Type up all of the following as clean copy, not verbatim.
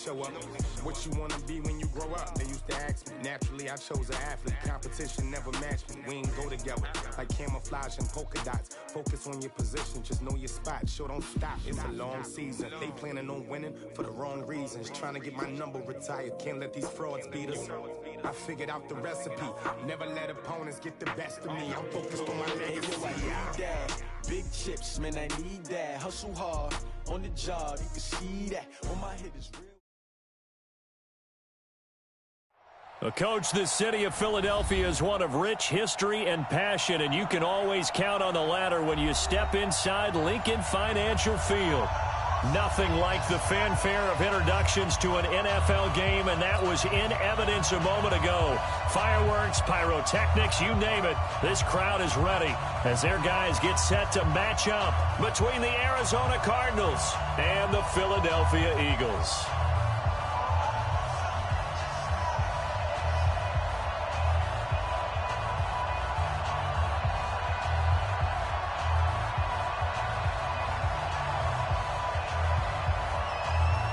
show up. What you wanna be when you grow up? They used to ask me. Naturally, I chose an athlete. Competition never matched me. We ain't go together like camouflage and polka dots. Focus on your position, just know your spot. Sure, don't stop. It's a long season. They planning on winning for the wrong reasons. Trying to get my number retired. Can't let these frauds beat us. I figured out the recipe. Never let opponents get the best of me. I'm focused on my legacy. Big chips, man, I need that. Hustle hard on the job. You can see that. On my head is real. Coach, the city of Philadelphia is one of rich history and passion, and you can always count on the latter when you step inside Lincoln Financial Field. Nothing like the fanfare of introductions to an NFL game, and that was in evidence a moment ago. Fireworks, pyrotechnics, you name it. This crowd is ready as their guys get set to match up between the Arizona Cardinals and the Philadelphia Eagles.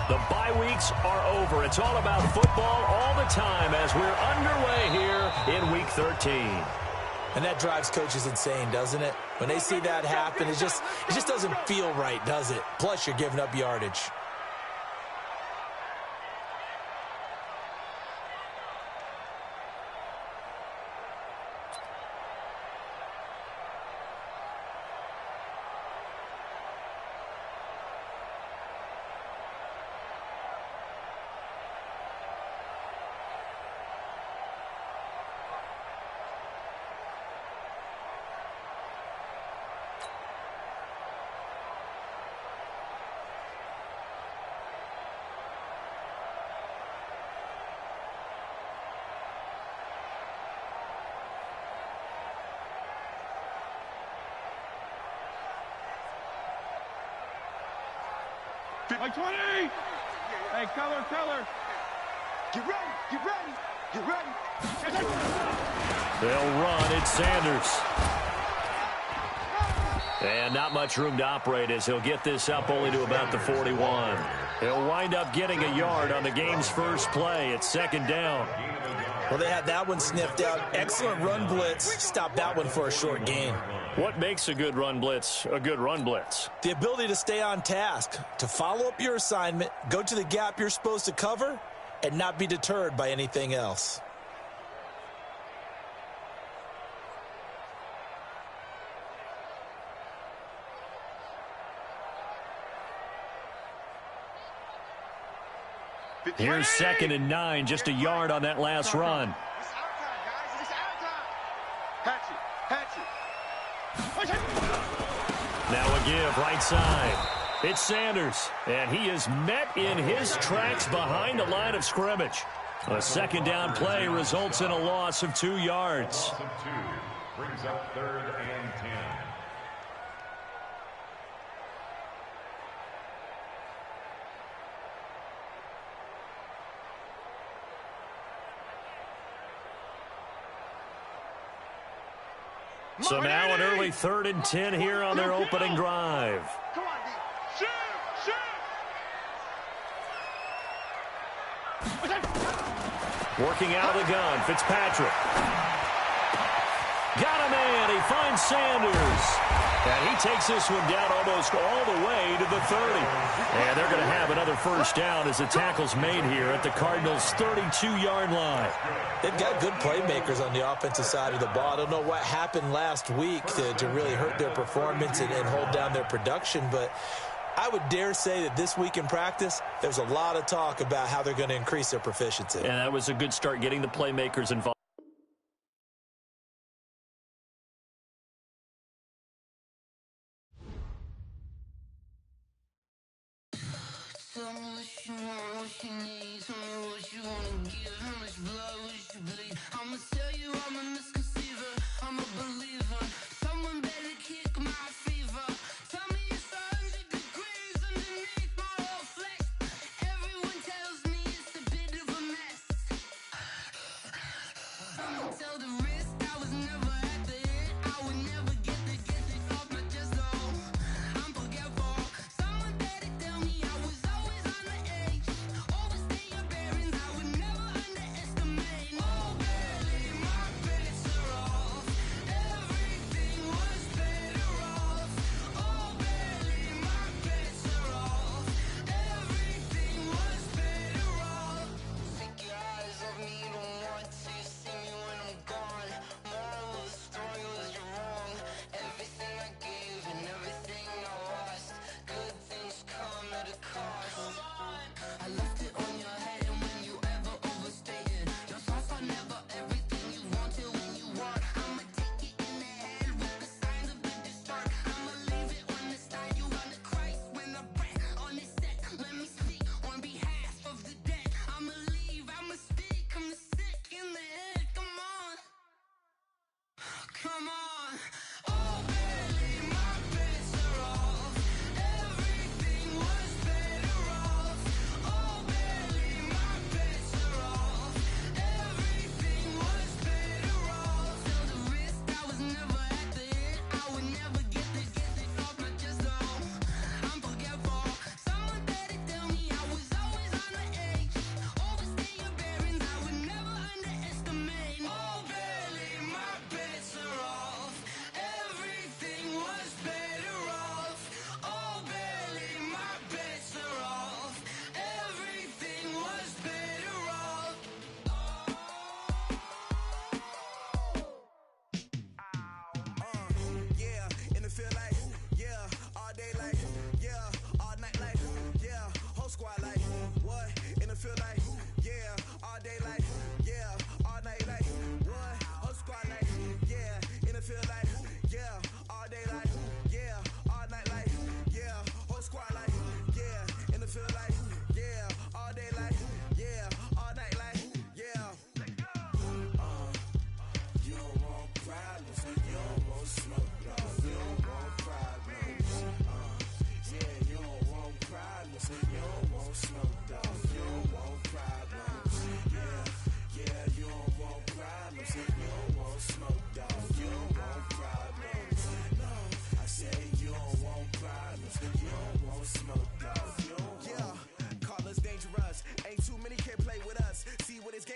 The bye weeks are over. It's all about football all the time as we're underway here in Week 13. And that drives coaches insane, doesn't it? When they see that happen, it just doesn't feel right, does it? Plus, you're giving up yardage. Like 20! Hey, color. Get ready, get ready. They'll run. It's Sanders. And not much room to operate as he'll get this up only to about the 41. He'll wind up getting a yard on the game's first play. It's second down. Well, they had that one sniffed out. Excellent run blitz. Stop that one for a short gain. What makes a good run blitz a good run blitz? The ability to stay on task, to follow up your assignment, go to the gap you're supposed to cover, and not be deterred by anything else. Here's 2nd and 9, just a yard on that last run. It's our time, guys. It's our time. Hatch it. Now a give, right side. It's Sanders, and he is met in his tracks behind the line of scrimmage. A second down play results in a loss of 2 yards. Brings up 3rd and 10. So now an early 3rd and 10 here on their opening drive. Come on, D. Shoot! Working out of the gun, Fitzpatrick. Got a man, he finds Sanders. And he takes this one down almost all the way to the 30. And they're going to have another first down as the tackle's made here at the Cardinals' 32-yard line. They've got good playmakers on the offensive side of the ball. I don't know what happened last week to really hurt their performance and hold down their production, but I would dare say that this week in practice, there's a lot of talk about how they're going to increase their proficiency. And that was a good start getting the playmakers involved.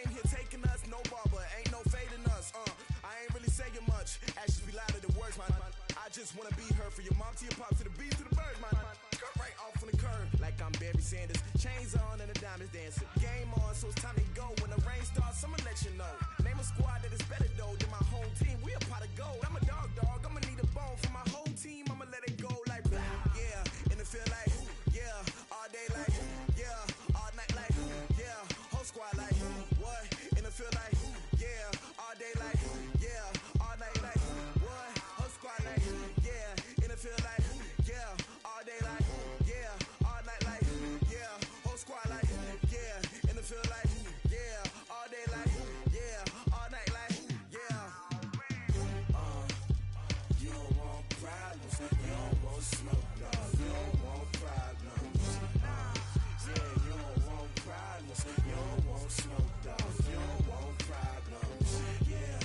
came here taking us, no barber, ain't no fading us. I ain't really saying much. Actions be louder than words, man. I just wanna be heard from your mom to your pop to the beat to the birds, man. Cut right off on the curb, like I'm Barry Sanders. Chains on and the diamonds dancing. Game on, so it's time to go. When the rain starts, I'ma let you know. Name a squad that is better though than my home team. We a pot of gold. I'm a dog. I'ma need a bone for my whole team. I'ma let it go like yeah. And it feel like yeah. All day like yeah. All night like yeah. Whole squad like what? And it feel like yeah. All day like yeah. All night like what? Whole squad like yeah. And it feel like yeah. All day like yeah. All night like yeah. Whole squad like yeah. And it feel like yeah. All day like yeah. All night like yeah. You don't want problems. You don't want smoke, no. You don't want problems. Yeah, you don't want problems. You don't want smoke, dog. You don't want problems. Yeah,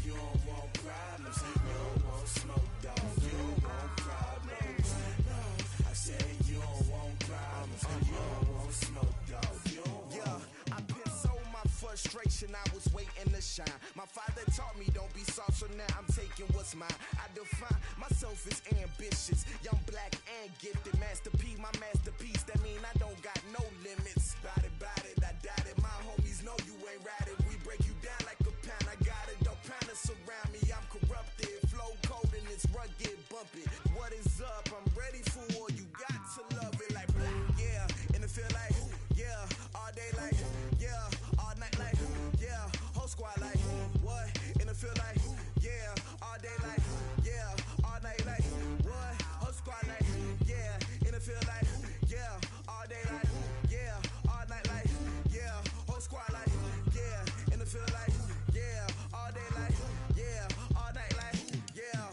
you don't want problems. You don't want smoke, dog. You don't want problems. No, I said you don't want problems. You don't want smoke, dog. You don't want. Yeah, I pissed so my frustration. I was waiting to shine. My father taught me don't be soft, so now I'm taking what's mine. I define myself as ambitious, young, black, and gifted. Master P, my masterpiece. That mean I don't got no limits. Bout it, I doubt it. My homies know you ain't ratted. We break you down like a pound. I got it, don't pound us around me. I'm corrupted, flow cold and it's rugged, bumpy. What is up? I'm ready for war. You got to love it like yeah. And it feel like yeah. All day like yeah. All night like yeah. Whole squad like what? And it feel like yeah. All day like yeah. All night like what? Whole squad like yeah. And it feel like yeah. All day like yeah. All night like yeah. Whole squad like yeah. And it feel like yeah. All day like yeah. All night like yeah.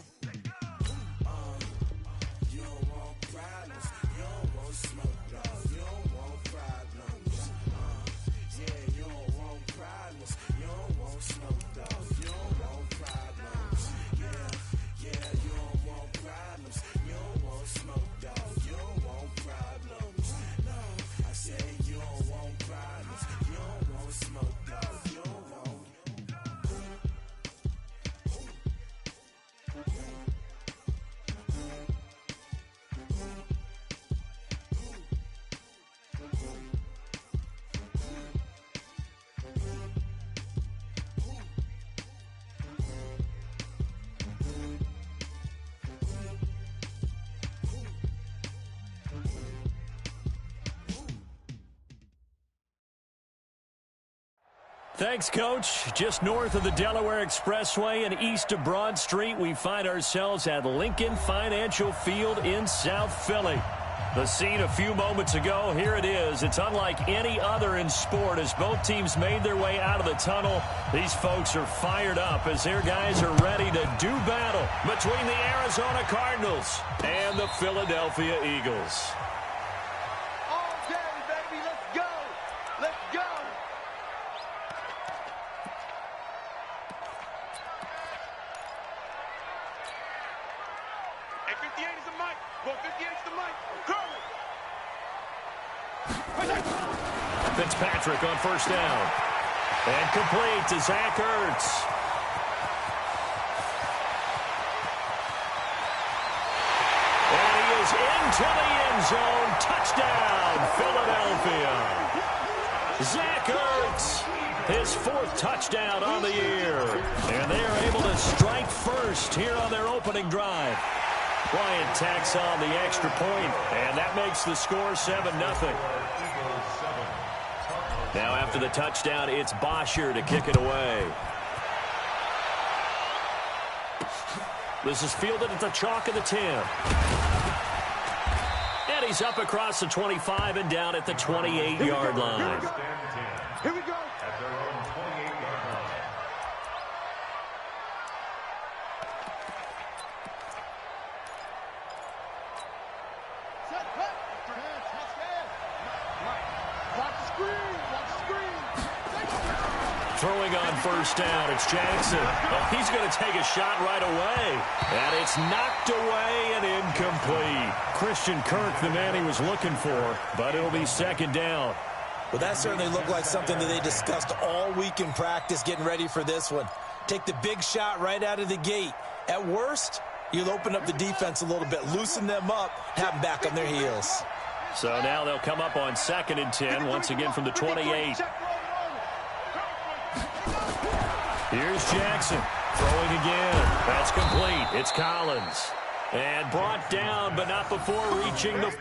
You don't want problems. You don't want smoke, no. You don't want problems. Yeah, you don't want problems. You don't want smoke, dog. You don't want problems. Yeah, you don't want problems. You don't want smoke, dog. You don't want problems. No, I said you don't want problems. You don't want smoke, dog. You don't want. Thanks, Coach. Just north of the Delaware Expressway and east of Broad Street, we find ourselves at Lincoln Financial Field in South Philly. The scene a few moments ago, here it is. It's unlike any other in sport as both teams made their way out of the tunnel. These folks are fired up as their guys are ready to do battle between the Arizona Cardinals and the Philadelphia Eagles. All day, baby. Let's go. Let's go. Hey, 58 is the mic. Boy, 58 is the mic. Curly. Fitzpatrick on first down. And complete to Zach Ertz. And he is into the end zone. Touchdown, Philadelphia. Zach Ertz, his fourth touchdown on the year. And they are able to strike first here on their opening drive. Bryant tacks on the extra point, and that makes the score 7-0. Now after the touchdown, it's Bosher to kick it away. This is fielded at the chalk of the 10. And he's up across the 25 and down at the 28-yard line. Here we go. At their own 28-yard line. Set, cut. Touchdown. Watch the screen. Watch the screen. Throwing on first down, it's Jackson. Oh, he's going to take a shot right away. And it's knocked away and incomplete. Christian Kirk, the man he was looking for, but it'll be second down. Well, that certainly looked like something that they discussed all week in practice getting ready for this one. Take the big shot right out of the gate. At worst, you'll open up the defense a little bit, loosen them up, have them back on their heels. So now they'll come up on 2nd and 10, once again from the 28. Here's Jackson, throwing again. That's complete. It's Collins. And brought down, but not before reaching the...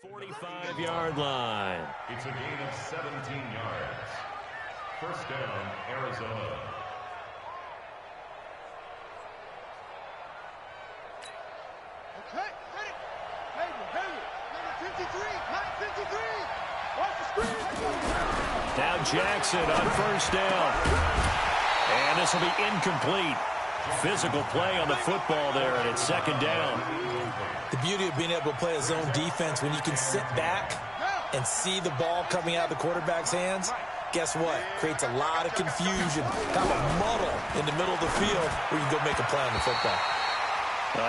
.45-yard line. It's a gain of 17 yards. First down, Arizona. Okay, ready. Hayward, number 53, 953. Off the screen. Now Jackson on 1st down. And this will be incomplete. Physical play on the football there, and it's 2nd down. The beauty of being able to play a zone defense when you can sit back and see the ball coming out of the quarterback's hands, guess what? Creates a lot of confusion, kind of a muddle in the middle of the field where you can go make a play on the football.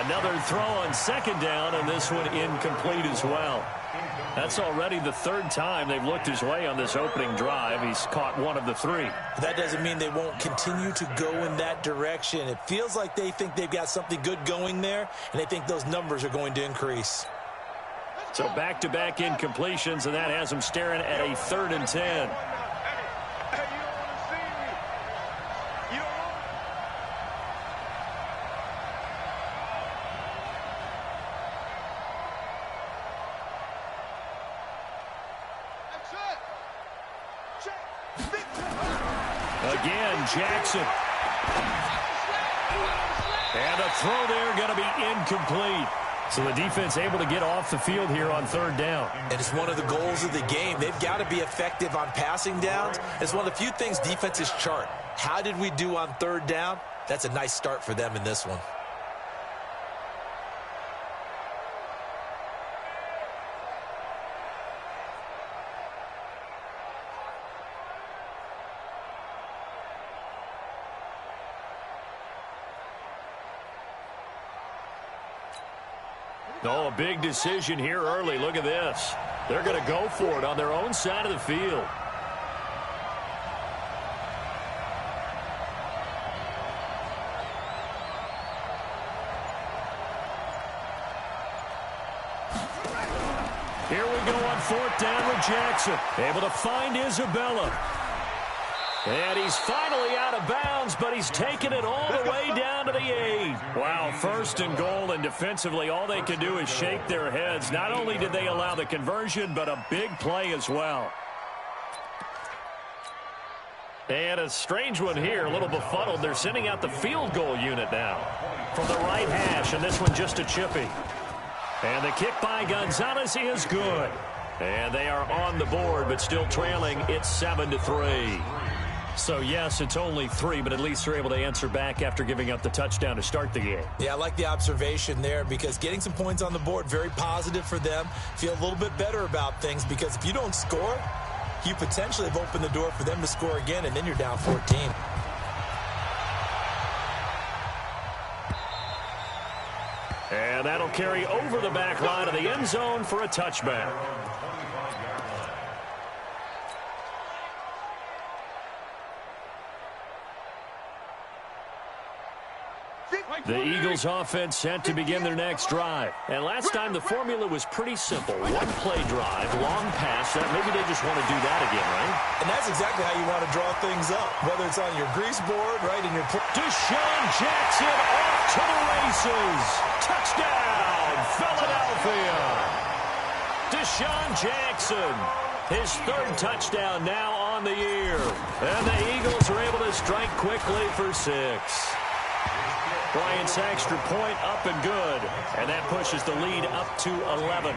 Another throw on 2nd down, and this one incomplete as well. That's already the 3rd time they've looked his way on this opening drive. He's caught one of the 3. But that doesn't mean they won't continue to go in that direction. It feels like they think they've got something good going there, and they think those numbers are going to increase. So back-to-back incompletions, and that has them staring at a 3rd and 10. Again, Jackson. And a throw there going to be incomplete. So the defense able to get off the field here on 3rd down. And it's one of the goals of the game. They've got to be effective on passing downs. It's one of the few things defenses chart. How did we do on 3rd down? That's a nice start for them in this one. Oh, a big decision here early. Look at this. They're going to go for it on their own side of the field. Here we go on 4th down with Jackson. Able to find Isabella. And he's finally out of bounds, but he's taken it all the way down to the 8. Wow, 1st and goal, and defensively all they can do is shake their heads. Not only did they allow the conversion, but a big play as well. And a strange one here, a little befuddled. They're sending out the field goal unit now from the right hash, and this one just a chippy. And the kick by Gonzalez is good. And they are on the board, but still trailing. It's 7-3. So, yes, it's only 3, but at least they're able to answer back after giving up the touchdown to start the game. Yeah, I like the observation there because getting some points on the board, very positive for them. Feel a little bit better about things because if you don't score, you potentially have opened the door for them to score again, and then you're down 14. And that'll carry over the back line of the end zone for a touchback. The Eagles offense set to begin their next drive. And last time the formula was pretty simple. One play drive, long pass. Maybe they just want to do that again, right? And that's exactly how you want to draw things up. Whether it's on your grease board, right, in your... Deshaun Jackson off to the races. Touchdown, Philadelphia. Deshaun Jackson, his 3rd touchdown now on the year. And the Eagles are able to strike quickly for 6. Bryant's extra point up and good. And that pushes the lead up to 11.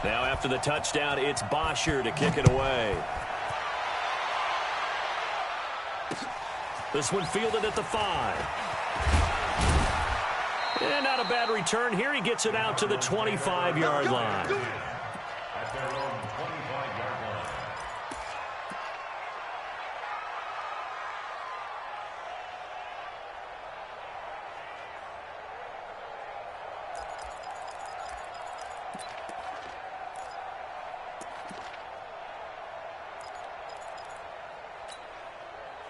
Now after the touchdown, it's Bosher to kick it away. This one fielded at the 5. And not a bad return here. He gets it out to the 25-yard line. At their own 25-yard line.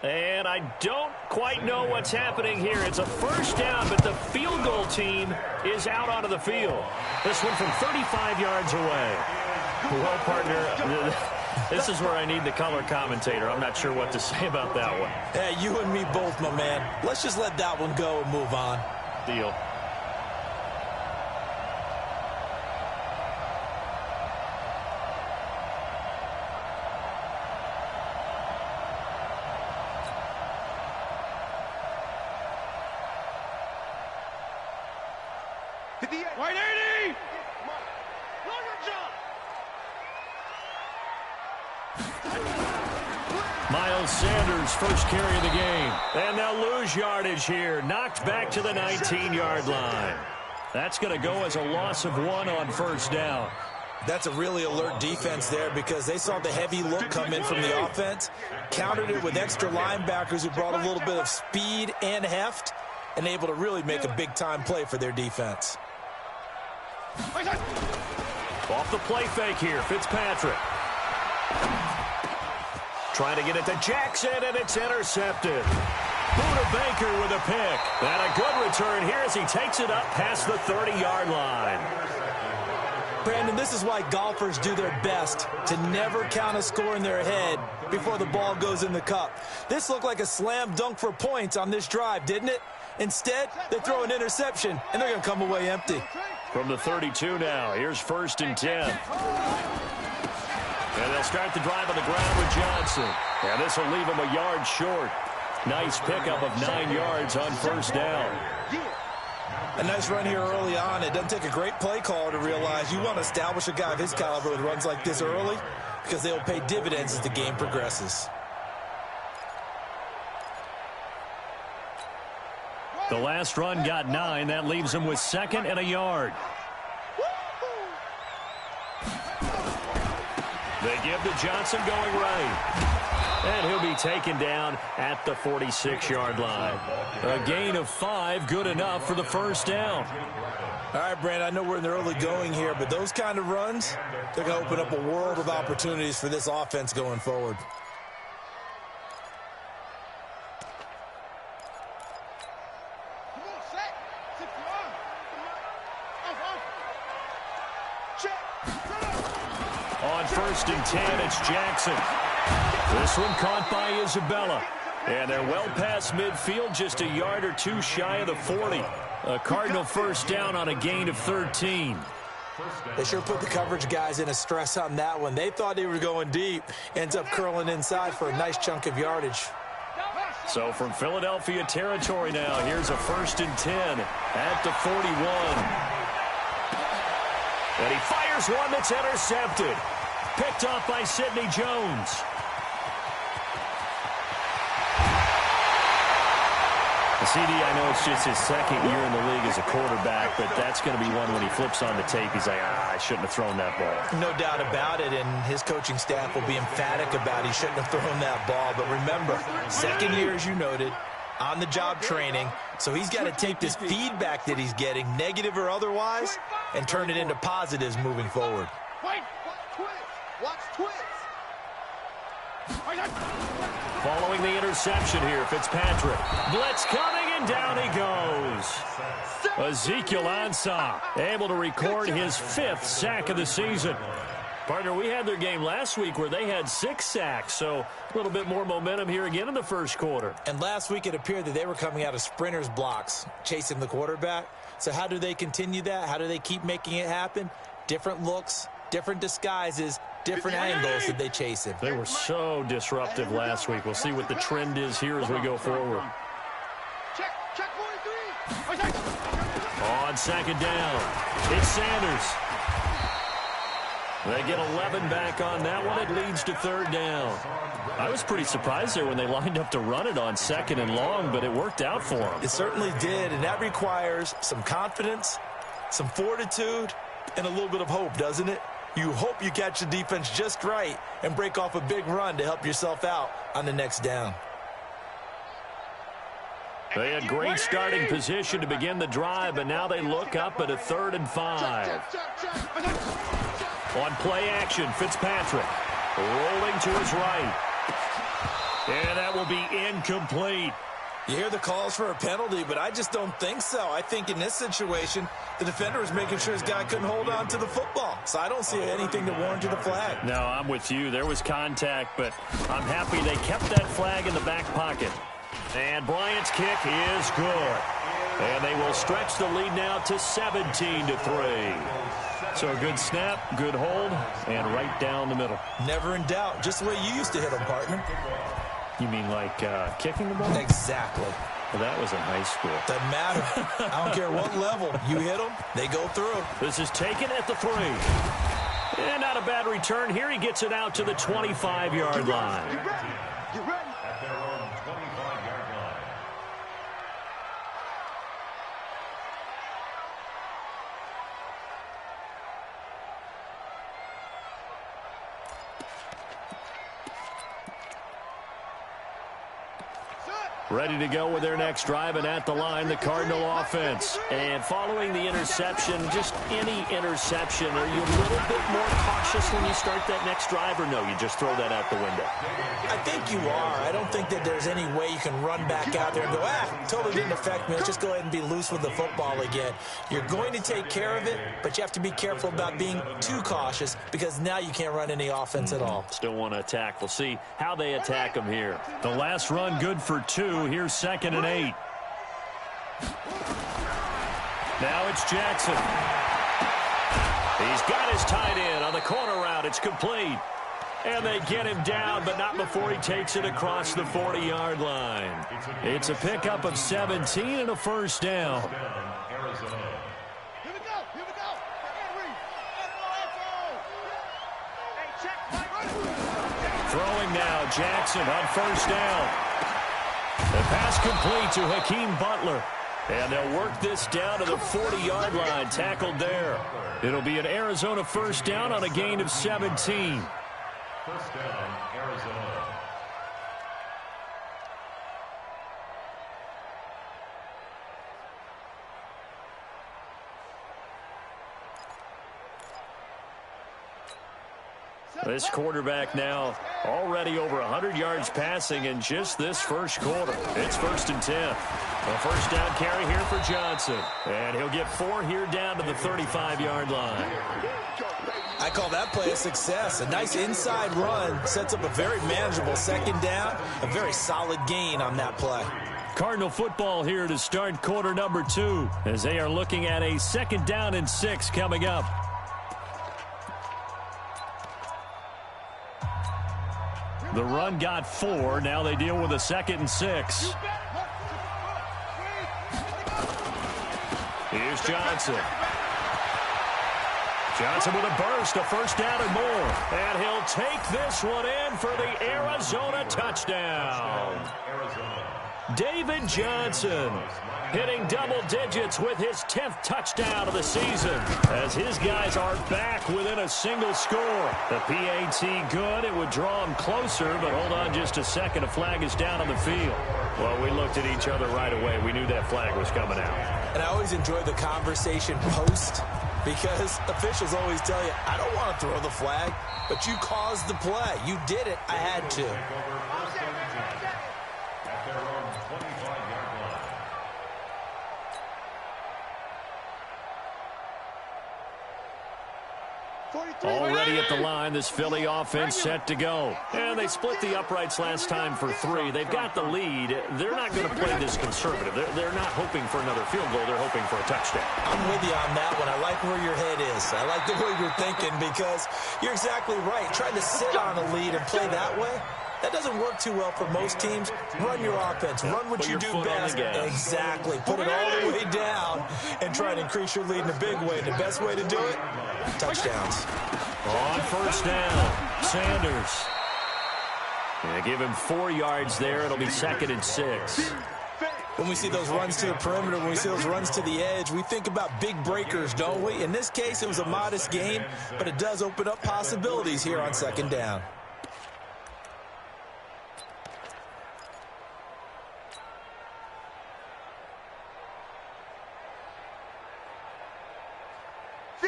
And I don't quite know what's happening here. It's a first down, but the field goal team is out onto the field. This one from 35 yards away. Well, partner, this is where I need the color commentator. I'm not sure what to say about that one. Hey, you and me both, my man. Let's just let that one go and move on. Deal. Right 80! Miles Sanders, first carry of the game. And they'll lose yardage here. Knocked back to the 19-yard line. That's going to go as a loss of 1 on first down. That's a really alert defense there because they saw the heavy look come in from the offense, countered it with extra linebackers who brought a little bit of speed and heft, and able to really make a big-time play for their defense. Off the play fake here, Fitzpatrick. Trying to get it to Jackson, and it's intercepted. Buda Baker with a pick. And a good return here as he takes it up past the 30-yard line. Brandon, this is why golfers do their best to never count a score in their head before the ball goes in the cup. This looked like a slam dunk for points on this drive, didn't it? Instead, they throw an interception, and they're going to come away empty. From the 32 now, here's 1st and 10. And they'll start the drive on the ground with Johnson. And this will leave him a yard short. Nice pickup of 9 yards on first down. A nice run here early on. It doesn't take a great play caller to realize you want to establish a guy of his caliber with runs like this early because they will pay dividends as the game progresses. The last run got 9. That leaves him with 2nd and a yard. They give to Johnson going right. And he'll be taken down at the 46-yard line. A gain of 5, good enough for the first down. All right, Brandon, I know we're in the early going here, but those kind of runs, they're going to open up a world of opportunities for this offense going forward. On 1st and 10, it's Jackson. This one caught by Isabella. And they're well past midfield, just a yard or 2 shy of the 40. A Cardinal first down on a gain of 13. They sure put the coverage guys in a stress on that one. They thought they were going deep. Ends up curling inside for a nice chunk of yardage. So from Philadelphia territory now, here's a 1st and 10 at the 41. And he fires one that's intercepted. Picked off by Sidney Jones. CD, I know it's just his 2nd year in the league as a quarterback, but that's going to be one when he flips on the tape. He's like, I shouldn't have thrown that ball. No doubt about it, and his coaching staff will be emphatic about he shouldn't have thrown that ball. But remember, 2nd year, as you noted, on-the-job training, so he's got to take this feedback that he's getting, negative or otherwise, and turn it into positives moving forward. Watch twist. Following the interception here, Fitzpatrick. Blitz coming, and down he goes. Ezekiel Ansah able to record his 5th sack of the season. Partner, we had their game last week where they had 6 sacks, so a little bit more momentum here again in the first quarter. And last week it appeared that they were coming out of sprinters blocks, chasing the quarterback. So how do they continue that? How do they keep making it happen? Different looks, different disguises, different angles that they chase him. They were so disruptive last week. We'll see what the trend is here as we go forward. Check 43. On second down, it's Sanders. They get 11 back on that one. It leads to third down. I was pretty surprised there when they lined up to run it on second and long, but it worked out for them. It certainly did, and that requires some confidence, some fortitude, and a little bit of hope, doesn't it? You hope you catch the defense just right and break off a big run to help yourself out on the next down. They had great starting position to begin the drive, but now they look up at a 3rd and 5. On play action, Fitzpatrick rolling to his right. And that will be incomplete. You hear the calls for a penalty, but I just don't think so. I think in this situation, the defender was making sure his guy couldn't hold on to the football. So I don't see anything that warranted a flag. No, I'm with you. There was contact, but I'm happy they kept that flag in the back pocket. And Bryant's kick is good. And they will stretch the lead now to 17-3. So a good snap, good hold, and right down the middle. Never in doubt. Just the way you used to hit them, partner. You mean like kicking the ball? Exactly. Well, that was in high school. Doesn't matter. I don't care what level. You hit them, they go through. This is taken at the 3. And not a bad return here. He gets it out to the 25-yard line. You ready? At their own 25-yard line. Ready to go with their next drive, and at the line, the Cardinal offense. And following the interception, just any interception, are you a little bit more cautious when you start that next drive, or no, you just throw that out the window? I think you are. I don't think that there's any way you can run back out there and go, totally didn't affect me. Let's just go ahead and be loose with the football again. You're going to take care of it, but you have to be careful about being too cautious because now you can't run any offense at all. Still want to attack. We'll see how they attack them here. The last run good for 2. Here's 2nd and 8. Now it's Jackson. He's got his tight end on the corner route. It's complete. And they get him down, but not before he takes it across the 40-yard line. It's a pickup of 17 and a first down. Arizona. Here we go. Hey, check. Throwing now, Jackson on first down. The pass complete to Hakeem Butler. And they'll work this down to the 40-yard line, tackled there. It'll be an Arizona first down on a gain of 17. First down, Arizona. This quarterback now already over 100 yards passing in just this first quarter. It's 1st and 10. A first down carry here for Johnson. And he'll get 4 here down to the 35-yard line. I call that play a success. A nice inside run sets up a very manageable 2nd down. A very solid gain on that play. Cardinal football here to start quarter number 2 as they are looking at a 2nd down and 6 coming up. The run got 4. Now they deal with a 2nd and 6. Here's Johnson. Johnson with a burst, a first down and more. And he'll take this one in for the Arizona touchdown. David Johnson hitting double digits with his 10th touchdown of the season as his guys are back within a single score. The PAT good. It would draw him closer, but hold on just a second. A flag is down on the field. Well, we looked at each other right away. We knew that flag was coming out. And I always enjoy the conversation post because officials always tell you, I don't want to throw the flag, but you caused the play. You did it. I had to. At their own 25-yard line. Already at the line, this Philly offense set to go. And they split the uprights last time for 3. They've got the lead. They're not going to play this conservative. They're not hoping for another field goal. They're hoping for a touchdown. I'm with you on that one. I like where your head is. I like the way you're thinking because you're exactly right. Trying to sit on a lead and play that way, that doesn't work too well for most teams. Run your offense. Run what you do best. Exactly. Put it all the way down and try and increase your lead in a big way. And the best way to do it, touchdowns. On first down, Sanders. Yeah, give him 4 yards there. It'll be 2nd and 6. When we see those runs to the perimeter, when we see those runs to the edge, we think about big breakers, don't we? In this case, it was a modest gain, but it does open up possibilities here on 2nd down.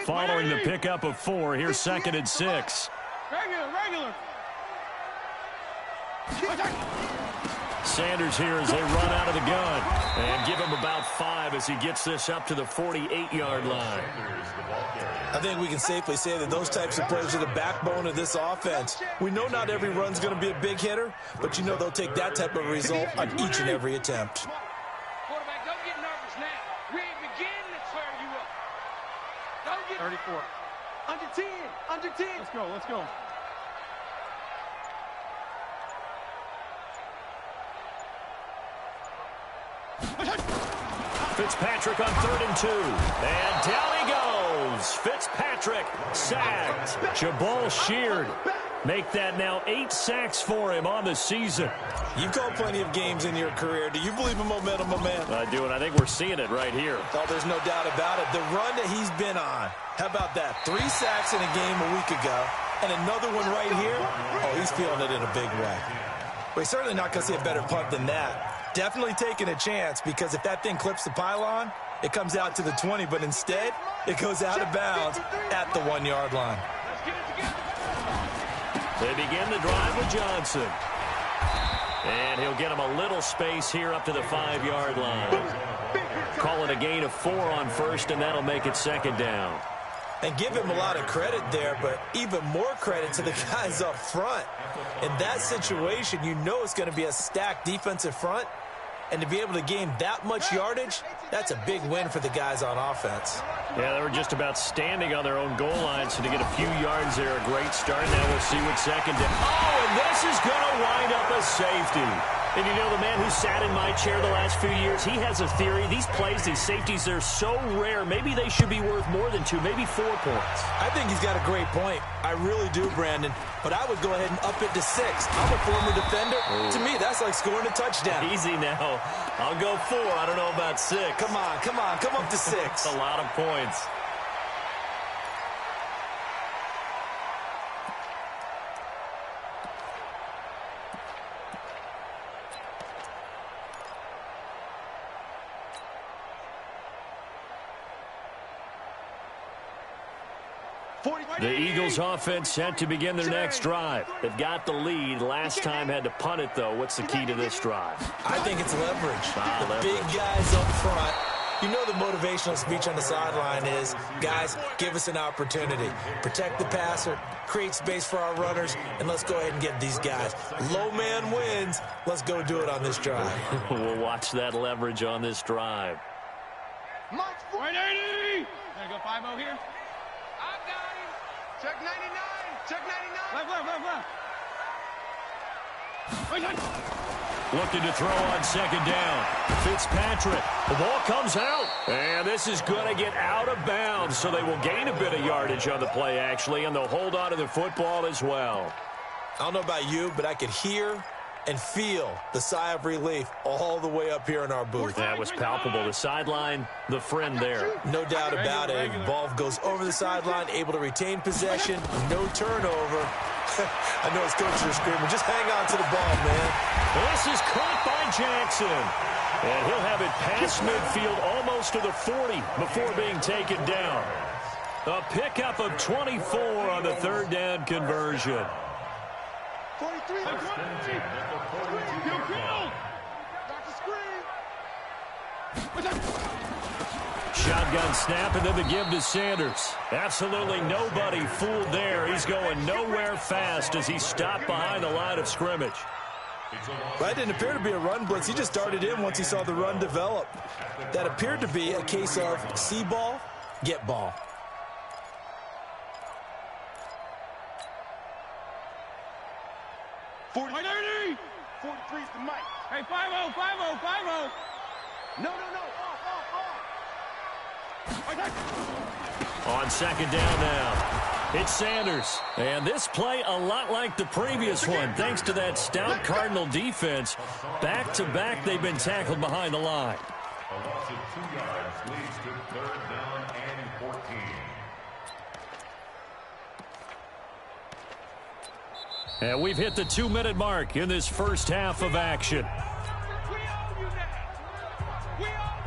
Following the pickup of 4, here's 2nd and 6. Regular. Sanders here as they run out of the gun. And give him about 5 as he gets this up to the 48-yard line. I think we can safely say that those types of plays are the backbone of this offense. We know not every run's going to be a big hitter, but you know they'll take that type of result on each and every attempt. Quarterback, don't get nervous now. We ain't beginning to tear you up. Don't get 34. Under 10. Let's go. Fitzpatrick on 3rd and 2. And down he goes. Fitzpatrick sacked. Jabal Sheard. Make that now 8 sacks for him on the season. You've called plenty of games in your career. Do you believe in momentum, my man? I do, and I think we're seeing it right here. Oh, there's no doubt about it. The run that he's been on. How about that? 3 sacks in a game a week ago, and another one right here. Oh, he's feeling it in a big way. We're certainly not going to see a better punt than that. Definitely taking a chance, because if that thing clips the pylon, it comes out to the 20, but instead, it goes out of bounds at the 1-yard line. They begin the drive with Johnson. And he'll get him a little space here up to the 5-yard line. Call it a gain of 4 on first, and that'll make it 2nd down. And give him a lot of credit there, but even more credit to the guys up front. In that situation, you know it's going to be a stacked defensive front. And to be able to gain that much yardage, that's a big win for the guys on offense. Yeah, they were just about standing on their own goal line, so to get a few yards there, a great start. Now we'll see what 2nd down. Oh, and this is going to wind up a safety. And you know, the man who sat in my chair the last few years, he has a theory. These plays, these safeties, they're so rare. Maybe they should be worth more than 2, maybe 4 points. I think he's got a great point. I really do, Brandon. But I would go ahead and up it to 6. I'm a former defender. Ooh. To me, that's like scoring a touchdown. Easy now. I'll go 4. I don't know about 6. Come on. Come up to 6. That's a lot of points. The Eagles offense set to begin their next drive. They've got the lead. Last time had to punt it, though. What's the key to this drive? I think it's leverage. The big guys up front. You know the motivational speech on the sideline is, guys, give us an opportunity. Protect the passer, create space for our runners, and let's go ahead and get these guys. Low man wins. Let's go do it on this drive. We'll watch that leverage on this drive. March 480. Gonna go 5-0 here. I got him. Check 99. Check 99. Left. Looking to throw on 2nd down. Fitzpatrick. The ball comes out. And this is going to get out of bounds, so they will gain a bit of yardage on the play, actually, and they'll hold on to the football as well. I don't know about you, but I could hear and feel the sigh of relief all the way up here in our booth. That was palpable. The sideline, the friend there. No doubt about it. The ball goes over the sideline, able to retain possession, no turnover. I know his coaches are screaming, just hang on to the ball, man. This is caught by Jackson. And he'll have it past midfield almost to the 40 before being taken down. A pickup of 24 on the 3rd down conversion. 43. shotgun snap and then the give to Sanders. Absolutely nobody fooled there. He's going nowhere fast as he stopped behind the line of scrimmage. That didn't appear to be a run blitz. He just darted in once he saw the run develop. That appeared to be a case of see ball, get ball. Hey, 43 is the mic. Hey, 5-0, 5-0, 5-0. No. On second down now, it's Sanders. And this play a lot like the previous one, thanks to that stout Cardinal defense. Back-to-back, they've been tackled behind the line. A loss of 2 yards leads to 3rd down and 14. And we've hit the 2-minute mark in this first half of action.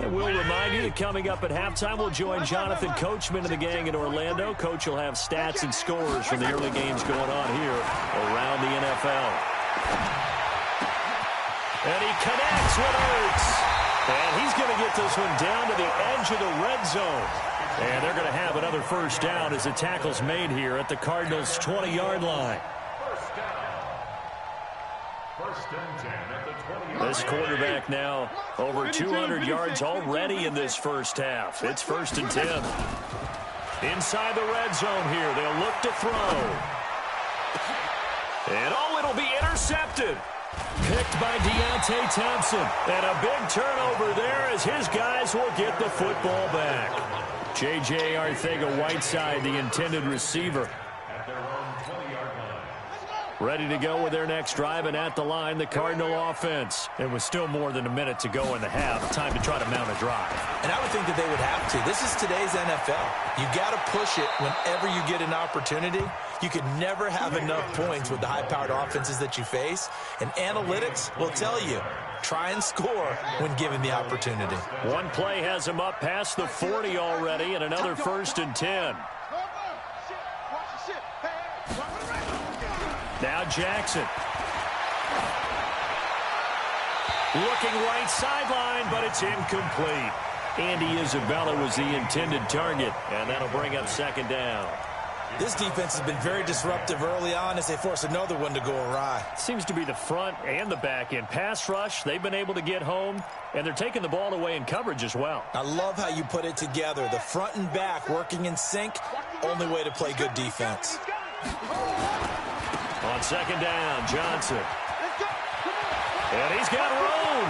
And we'll remind you that coming up at halftime, we'll join Jonathan Coachman and the gang in Orlando. Coach will have stats and scores from the early games going on here around the NFL. And he connects with Ertz. And he's going to get this one down to the edge of the red zone. And they're going to have another first down as the tackle's made here at the Cardinals' 20-yard line. This quarterback now over 200 yards already in this first half. It's 1st and 10. Inside the red zone here. They'll look to throw. And it'll be intercepted. Picked by Deontay Thompson. And a big turnover there as his guys will get the football back. J.J. Arcega-Whiteside, the intended receiver. Ready to go with their next drive, and at the line, the Cardinal offense. It was still more than a minute to go in the half. Time to try to mount a drive. And I would think that they would have to. This is today's NFL. You got to push it whenever you get an opportunity. You could never have enough points with the high-powered offenses that you face. And analytics will tell you, try and score when given the opportunity. One play has him up past the 40 already, and another 1st and 10. Now Jackson. Looking right sideline, but it's incomplete. Andy Isabella was the intended target, and that'll bring up 2nd down. This defense has been very disruptive early on as they force another one to go awry. Seems to be the front and the back end. Pass rush, they've been able to get home, and they're taking the ball away in coverage as well. I love how you put it together. The front and back working in sync, only way to play good defense. On 2nd down, Johnson. And he's got room.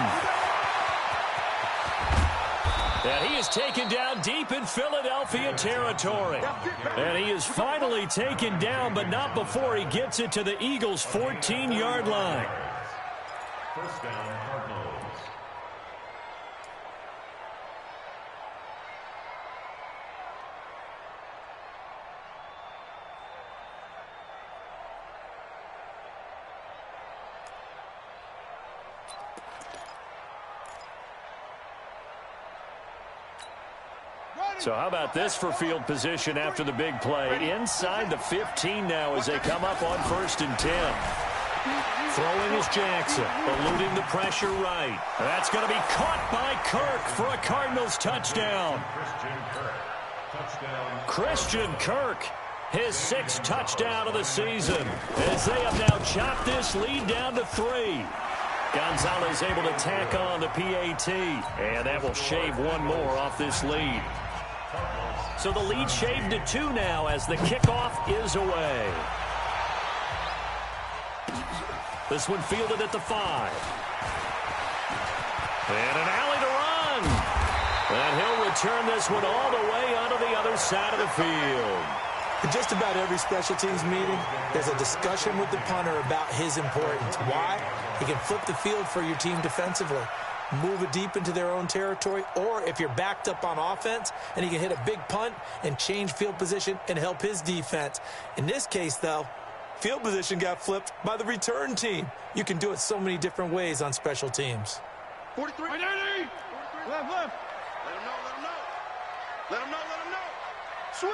And he is taken down deep in Philadelphia territory. And he is finally taken down, but not before he gets it to the Eagles' 14-yard line. 1st down, Cardinals. So how about this for field position after the big play? Inside the 15 now as they come up on 1st and 10. Throwing is Jackson, eluding the pressure right. That's going to be caught by Kirk for a Cardinals touchdown. Christian Kirk, his 6th touchdown of the season, as they have now chopped this lead down to 3. Gonzalez able to tack on the PAT, and that will shave one more off this lead. So the lead shaved to 2 now as the kickoff is away. This one fielded at the 5. And an alley to run. And he'll return this one all the way onto the other side of the field. In just about every special teams meeting, there's a discussion with the punter about his importance. Why? He can flip the field for your team defensively, move it deep into their own territory, or if you're backed up on offense, and he can hit a big punt and change field position and help his defense. In this case, though, field position got flipped by the return team. You can do it so many different ways on special teams. 43. Left. Let him know. Let him know. Switch.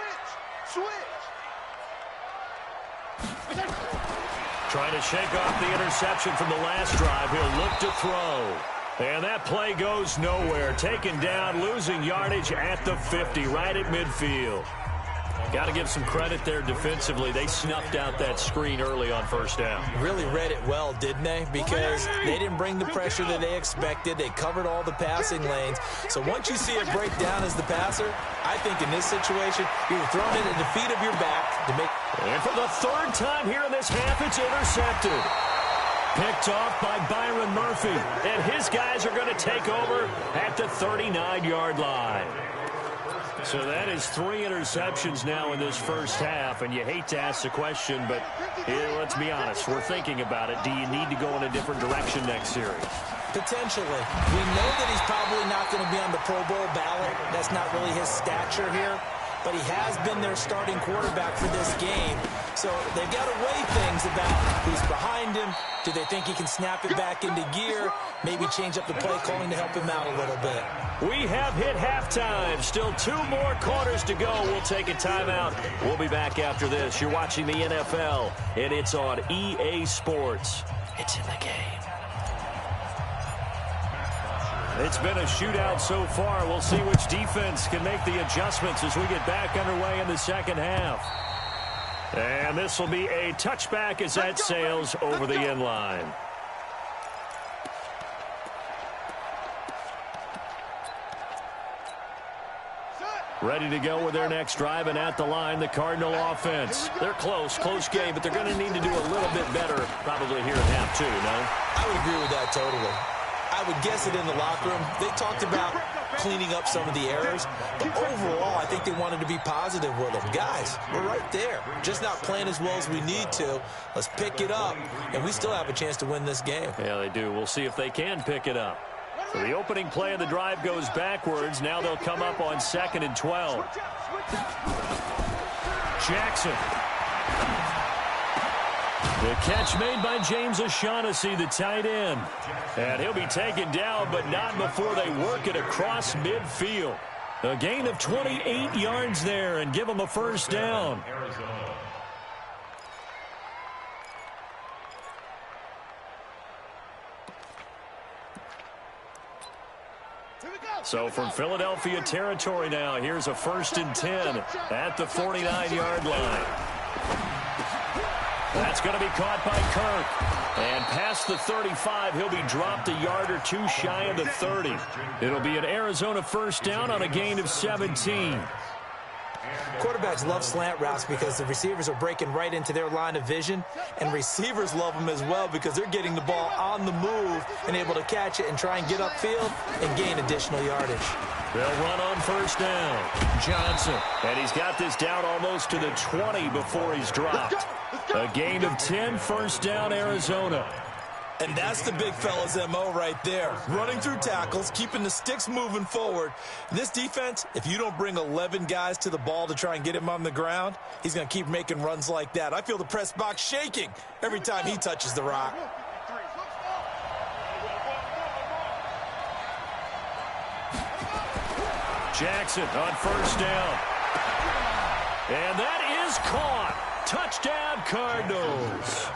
Trying to shake off the interception from the last drive. He'll look to throw. And that play goes nowhere. Taken down, losing yardage at the 50, right at midfield. Got to give some credit there defensively. They snuffed out that screen early on first down. Really read it well, didn't they? Because they didn't bring the pressure that they expected. They covered all the passing lanes. So once you see it break down as the passer, I think in this situation, you're throwing it at the feet of your back to make. And for the third time here in this half, it's intercepted. Picked off by Byron Murphy. And his guys are going to take over at the 39-yard line. So that is 3 interceptions now in this first half. And you hate to ask the question, but let's be honest. We're thinking about it. Do you need to go in a different direction next series? Potentially. We know that he's probably not going to be on the Pro Bowl ballot. That's not really his stature here. But he has been their starting quarterback for this game. So they've got to weigh things about who's behind him. Do they think he can snap it back into gear? Maybe change up the play calling to help him out a little bit. We have hit halftime. Still 2 more quarters to go. We'll take a timeout. We'll be back after this. You're watching the NFL, and it's on EA Sports. It's in the game. It's been a shootout so far. We'll see which defense can make the adjustments as we get back underway in the second half. And this will be a touchback as that sails over the end line. Ready to go with their next drive, and at the line, the Cardinal offense. They're close game, but they're going to need to do a little bit better probably here in half 2, no? I would agree with that totally. I would guess it in the locker room. They talked about cleaning up some of the errors, but overall, I think they wanted to be positive with them. Guys, we're right there. Just not playing as well as we need to. Let's pick it up, and we still have a chance to win this game. Yeah, they do. We'll see if they can pick it up. So the opening play of the drive goes backwards. Now they'll come up on 2nd and 12. Jackson. The catch made by James O'Shaughnessy, the tight end. And he'll be taken down, but not before they work it across midfield. A gain of 28 yards there and give them a first down. So from Philadelphia territory now, here's a 1st and 10 at the 49-yard line. That's going to be caught by Kirk. And past the 35, he'll be dropped a yard or 2 shy of the 30. It'll be an Arizona first down on a gain of 17. Quarterbacks love slant routes because the receivers are breaking right into their line of vision, and receivers love them as well because they're getting the ball on the move and able to catch it and try and get upfield and gain additional yardage. They'll run on first down. Johnson. And he's got this down almost to the 20 before he's dropped. A gain of 10, first down, Arizona. And that's the big fella's MO right there. Running through tackles, keeping the sticks moving forward. This defense, if you don't bring 11 guys to the ball to try and get him on the ground, he's going to keep making runs like that. I feel the press box shaking every time he touches the rock. Jackson on first down. And that is caught. Touchdown, Cardinals.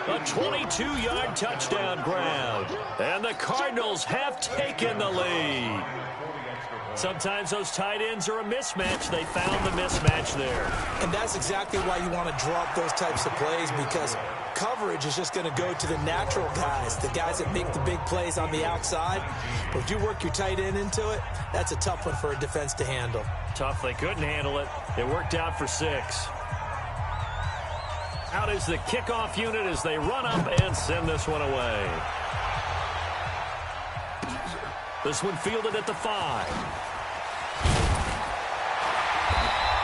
A 22-yard touchdown grab. And the Cardinals have taken the lead. Sometimes those tight ends are a mismatch. They found the mismatch there. And that's exactly why you want to draw up those types of plays, because coverage is just going to go to the natural guys, the guys that make the big plays on the outside. But if you work your tight end into it, that's a tough one for a defense to handle. Tough. They couldn't handle it. It worked out for 6. Out is the kickoff unit as they run up and send this one away. This one fielded at the 5.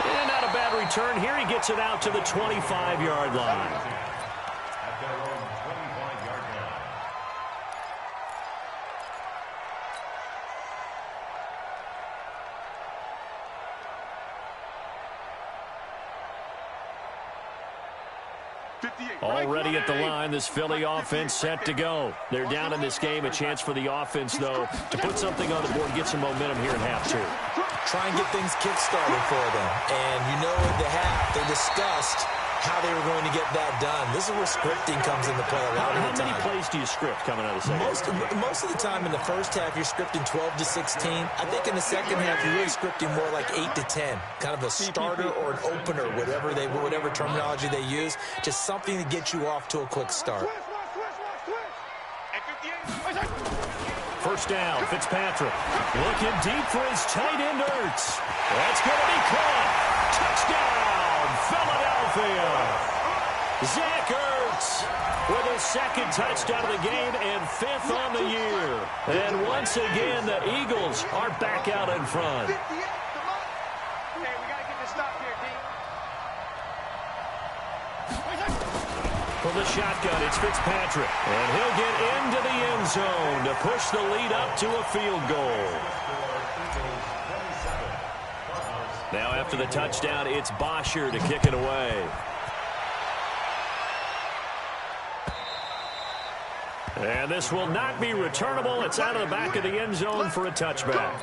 And not a bad return here. He gets it out to the 25-yard line. Already at the line, this Philly offense set to go. They're down in this game. A chance for the offense, though, to put something on the board, get some momentum here in half 2. Try and get things kick-started for them. And you know at the half, they discussed how they were going to get that done. This is where scripting comes into play a lot of the time. How many plays do do you script coming out of the second? Most of the time in the first half, you're scripting 12 to 16. I think in the second half, you're really scripting more like 8 to 10. Kind of a starter or an opener, whatever terminology they use. Just something to get you off to a quick start. First down, Fitzpatrick. Looking deep for his tight end, Ertz. That's going to be caught. Touchdown, Philadelphia. Zach Ertz with his second touchdown of the game and 5th on the year. And once again, the Eagles are back out in front. Hey, we got to get this stop here, D. From the shotgun, it's Fitzpatrick. And he'll get into the end zone to push the lead up to a field goal. Now after the touchdown, it's Bosher to kick it away. And this will not be returnable. It's out of the back of the end zone for a touchback.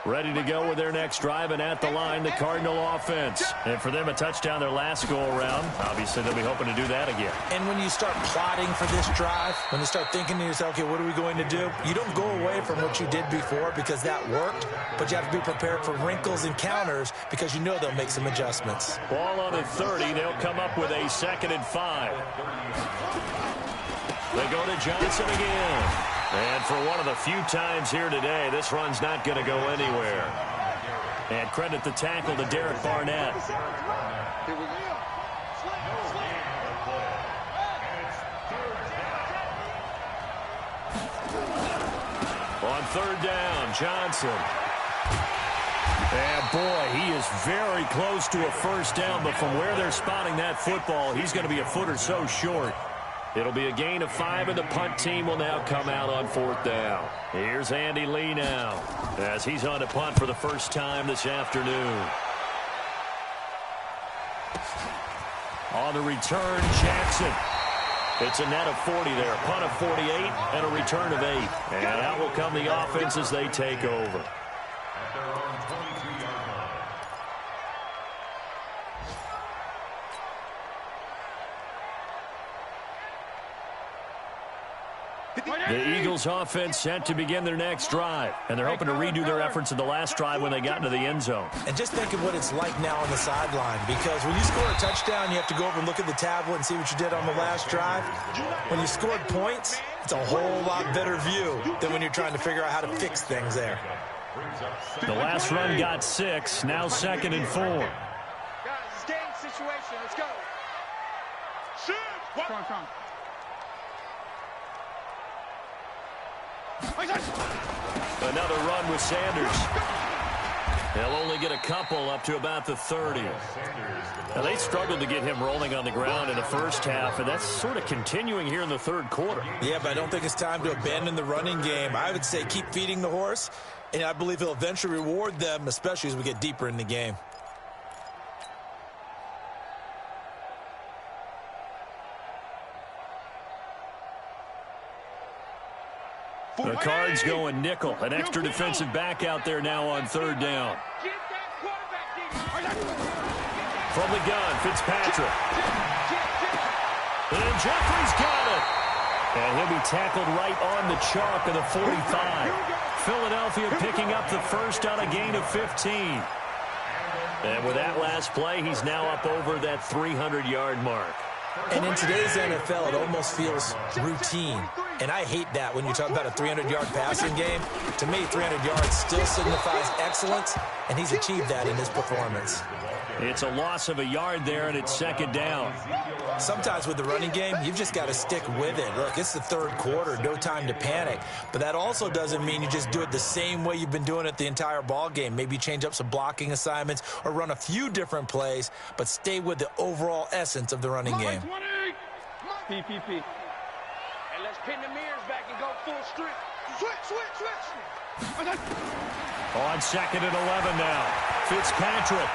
Ready to go with their next drive, and at the line, the Cardinal offense. And for them, a touchdown their last go-around. Obviously, they'll be hoping to do that again. And when you start plotting for this drive, when you start thinking to yourself, okay, what are we going to do? You don't go away from what you did before because that worked, but you have to be prepared for wrinkles and counters because you know they'll make some adjustments. Ball on the 30. They'll come up with a 2nd and 5. They go to Johnson again. And for one of the few times here today, this run's not going to go anywhere. And credit the tackle to Derek Barnett. On 3rd down, Johnson. And boy, he is very close to a first down, but from where they're spotting that football, he's going to be a foot or so short. It'll be a gain of 5, and the punt team will now come out on 4th down. Here's Andy Lee now, as he's on to punt for the first time this afternoon. On the return, Jackson. It's a net of 40 there, a punt of 48, and a return of 8. And out will come the offense as they take over. At their own 22-yard line. The Eagles offense set to begin their next drive, and they're hoping to redo their efforts in the last drive when they got into the end zone. And just think of what it's like now on the sideline, because when you score a touchdown, you have to go over and look at the tablet and see what you did on the last drive. When you scored points, it's a whole lot better view than when you're trying to figure out how to fix things there. The last run got 6, now 2nd and 4. Guys, it's game situation. Let's go. Shoot! Come. Another run with Sanders. They'll only get a couple up to about the 30. Now, they struggled to get him rolling on the ground in the first half, and that's sort of continuing here in the 3rd quarter. Yeah, but I don't think it's time to abandon the running game. I would say keep feeding the horse, and I believe he'll eventually reward them, especially as we get deeper in the game. The Cards going nickel. An extra defensive back out there now on 3rd down. From the gun, Fitzpatrick. And Jeffrey's got it. And he'll be tackled right on the chalk of the 45. Philadelphia picking up the first on a gain of 15. And with that last play, he's now up over that 300-yard mark. And in today's NFL, it almost feels routine. And I hate that when you talk about a 300-yard passing game. To me, 300 yards still signifies excellence, and he's achieved that in his performance. It's a loss of a yard there, and it's 2nd down. Sometimes with the running game, you've just got to stick with it. Look, it's the 3rd quarter, no time to panic. But that also doesn't mean you just do it the same way you've been doing it the entire ball game. Maybe change up some blocking assignments or run a few different plays, but stay with the overall essence of the running game. PPP. Hey, let's pin the mirrors back and go full strength. Switch. On 2nd and 11 now. Fitzpatrick.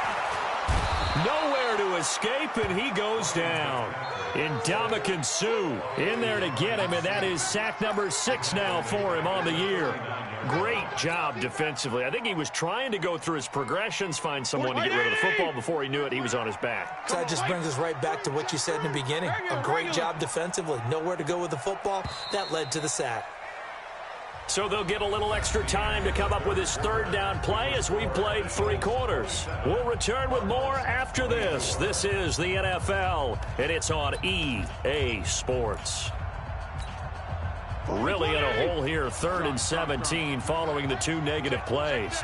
Nowhere to escape, and he goes down. Ndamukong Suh in there to get him, and that is sack number 6 now for him on the year. Great job defensively. I think he was trying to go through his progressions, find someone to get rid of the football. Before he knew it, he was on his back. So that just brings us right back to what you said in the beginning. A great job defensively. Nowhere to go with the football. That led to the sack. So they'll get a little extra time to come up with his third down play as we played 3 quarters. We'll return with more after this. This is the NFL, and it's on EA Sports. Really in a hole here, 3rd and 17 following the 2 negative plays.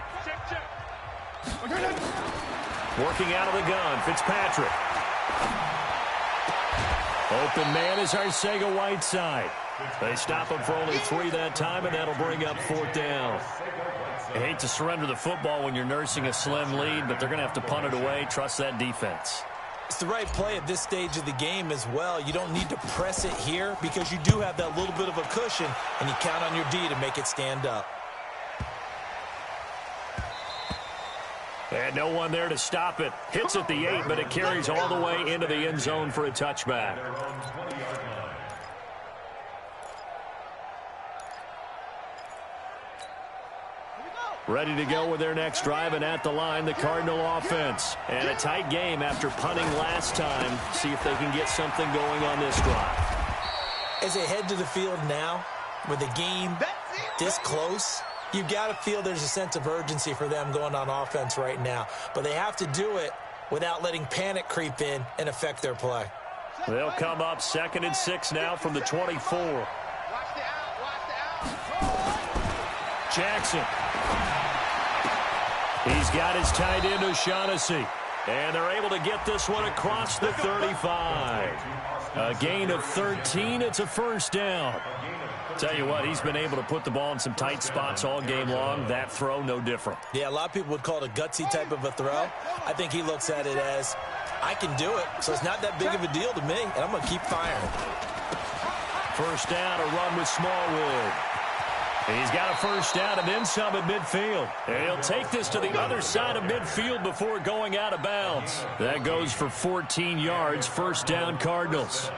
Working out of the gun, Fitzpatrick. Open man is Arcega-Whiteside. They stop him for only 3 that time, and that'll bring up 4th down. I hate to surrender the football when you're nursing a slim lead, but they're going to have to punt it away. Trust that defense. It's the right play at this stage of the game as well. You don't need to press it here because you do have that little bit of a cushion, and you count on your D to make it stand up. And no one there to stop it. Hits at the 8, but it carries all the way into the end zone for a touchback. Ready to go with their next drive, and at the line, the Cardinal offense. And a tight game after punting last time. See if they can get something going on this drive. As they head to the field now, with the game this close, you've got to feel there's a sense of urgency for them going on offense right now. But they have to do it without letting panic creep in and affect their play. They'll come up 2nd and 6 now from the 24. Jackson. He's got his tight end, O'Shaughnessy. And they're able to get this one across the 35. A gain of 13. It's a 1st down. Tell you what, he's been able to put the ball in some tight spots all game long. That throw, no different. Yeah, a lot of people would call it a gutsy type of a throw. I think he looks at it as, I can do it, so it's not that big of a deal to me, and I'm going to keep firing. 1st down, a run with Smallwood. He's got a 1st down and then some at midfield. And he'll take this to the other side of midfield before going out of bounds. That goes for 14 yards, 1st down Cardinals.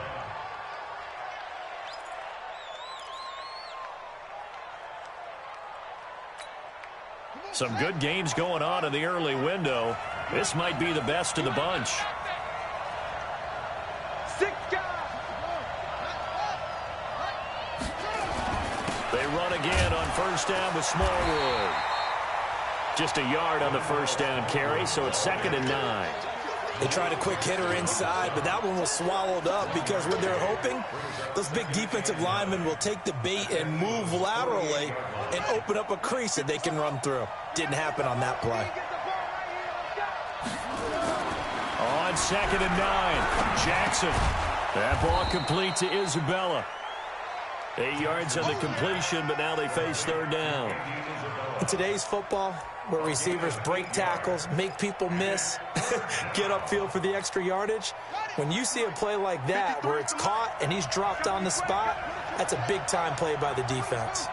Some good games going on in the early window. This might be the best of the bunch. They run again on 1st down with Smallwood. Just a yard on the 1st down carry, so it's 2nd and 9. They tried a quick hitter inside, but that one was swallowed up because what they're hoping, those big defensive linemen will take the bait and move laterally and open up a crease that they can run through. Didn't happen on that play. On 2nd and 9, Jackson. That ball complete to Isabella. 8 yards on the completion, but now they face 3rd down. In today's football, where receivers break tackles, make people miss, get upfield for the extra yardage, when you see a play like that where it's caught and he's dropped on the spot, that's a big-time play by the defense.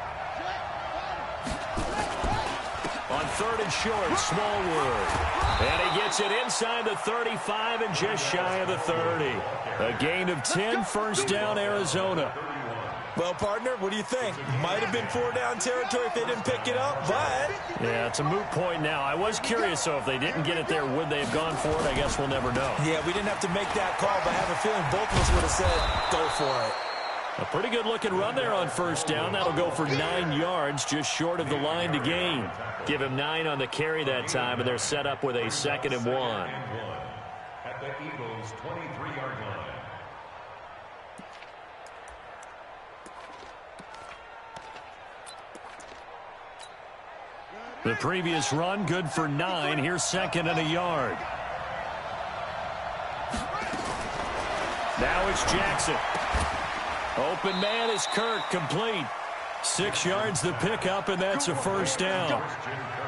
On 3rd and short, Smallwood. And he gets it inside the 35 and just shy of the 30. A gain of 10, 1st down, Arizona. Well, partner, what do you think? Might have been 4-down territory if they didn't pick it up, but... Yeah, it's a moot point now. I was curious, so if they didn't get it there, would they have gone for it? I guess we'll never know. Yeah, we didn't have to make that call, but I have a feeling both of us would have said, go for it. A pretty good-looking run there on 1st down. That'll go for 9 yards, just short of the line to gain. Give him 9 on the carry that time, and they're set up with a 2nd and 1. At the Eagles' 23-yard line. The previous run, good for 9. Here's 2nd and a yard. Now it's Jackson. Open man is Kirk, complete. 6 yards the pickup, and that's a 1st down.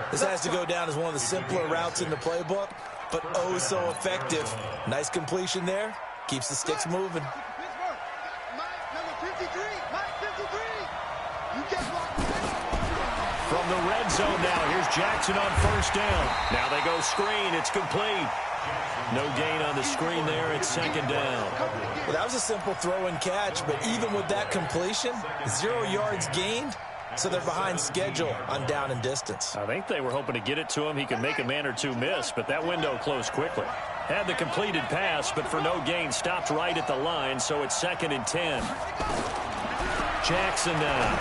This has to go down as one of the simpler routes in the playbook, but oh so effective. Nice completion there. Keeps the sticks moving. From the red zone now, here's Jackson on 1st down. Now they go screen, it's complete. No gain on the screen there. It's second down. Well, that was a simple throw and catch, but even with that completion, 0 yards gained, so they're behind schedule on down and distance. I think they were hoping to get it to him. He could make a man or two miss, but that window closed quickly. Had the completed pass, but for no gain, stopped right at the line, so it's 2nd and 10. Jackson now.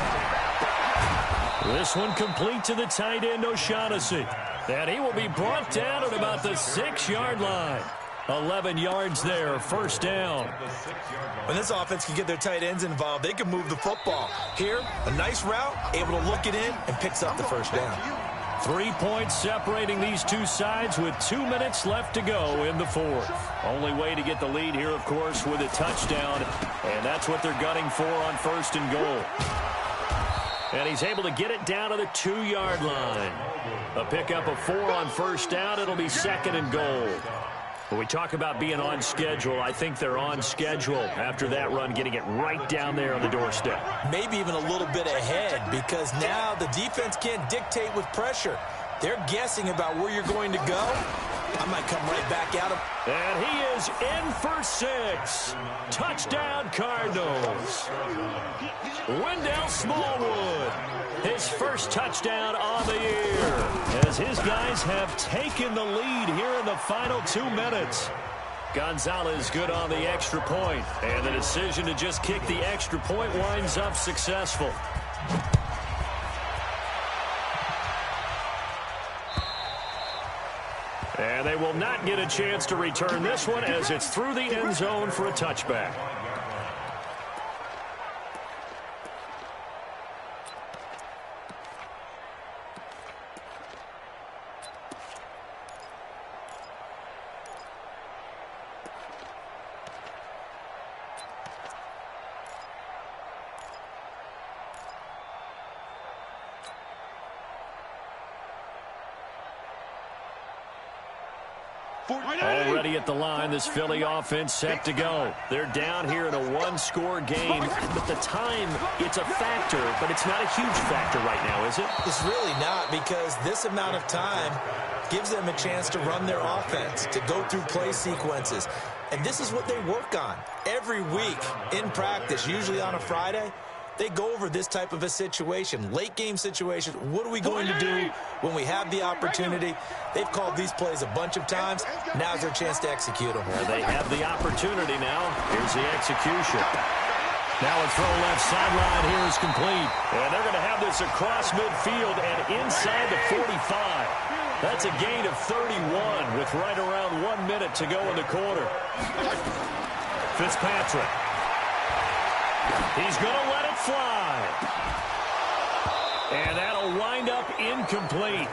This one complete to the tight end, O'Shaughnessy. And he will be brought down at about the 6-yard line. 11 yards there, first down. When this offense can get their tight ends involved, they can move the football. Here, a nice route, able to look it in, and picks up the first down. 3 points separating these two sides with 2 minutes left to go in the fourth. Only way to get the lead here, of course, with a touchdown, and that's what they're gunning for on 1st and goal. And he's able to get it down to the 2-yard line. A pickup of 4 on 1st down. It'll be 2nd and goal. When we talk about being on schedule, I think they're on schedule after that run, getting it right down there on the doorstep. Maybe even a little bit ahead, because now the defense can't dictate with pressure. They're guessing about where you're going to go. I might come right back at him. And he is in for 6. Touchdown, Cardinals. Wendell Smallwood, his first touchdown on the year, as his guys have taken the lead here in the final 2 minutes. Gonzalez good on the extra point, and the decision to just kick the extra point winds up successful. And they will not get a chance to return this one as it's through the end zone for a touchback. Already at the line, this Philly offense set to go. They're down here in a 1-score game, but the time, it's a factor, but it's not a huge factor right now, is it? It's really not, because this amount of time gives them a chance to run their offense, to go through play sequences. And this is what they work on every week in practice, usually on a Friday. They go over this type of a situation, late game situation. What are we going to do when we have the opportunity? They've called these plays a bunch of times. Now's their chance to execute them. Well, they have the opportunity now. Here's the execution. Now a throw left sideline here is complete. And they're going to have this across midfield and inside the 45. That's a gain of 31 with right around 1 minute to go in the quarter. Fitzpatrick. He's going to let it fly. And that'll wind up incomplete.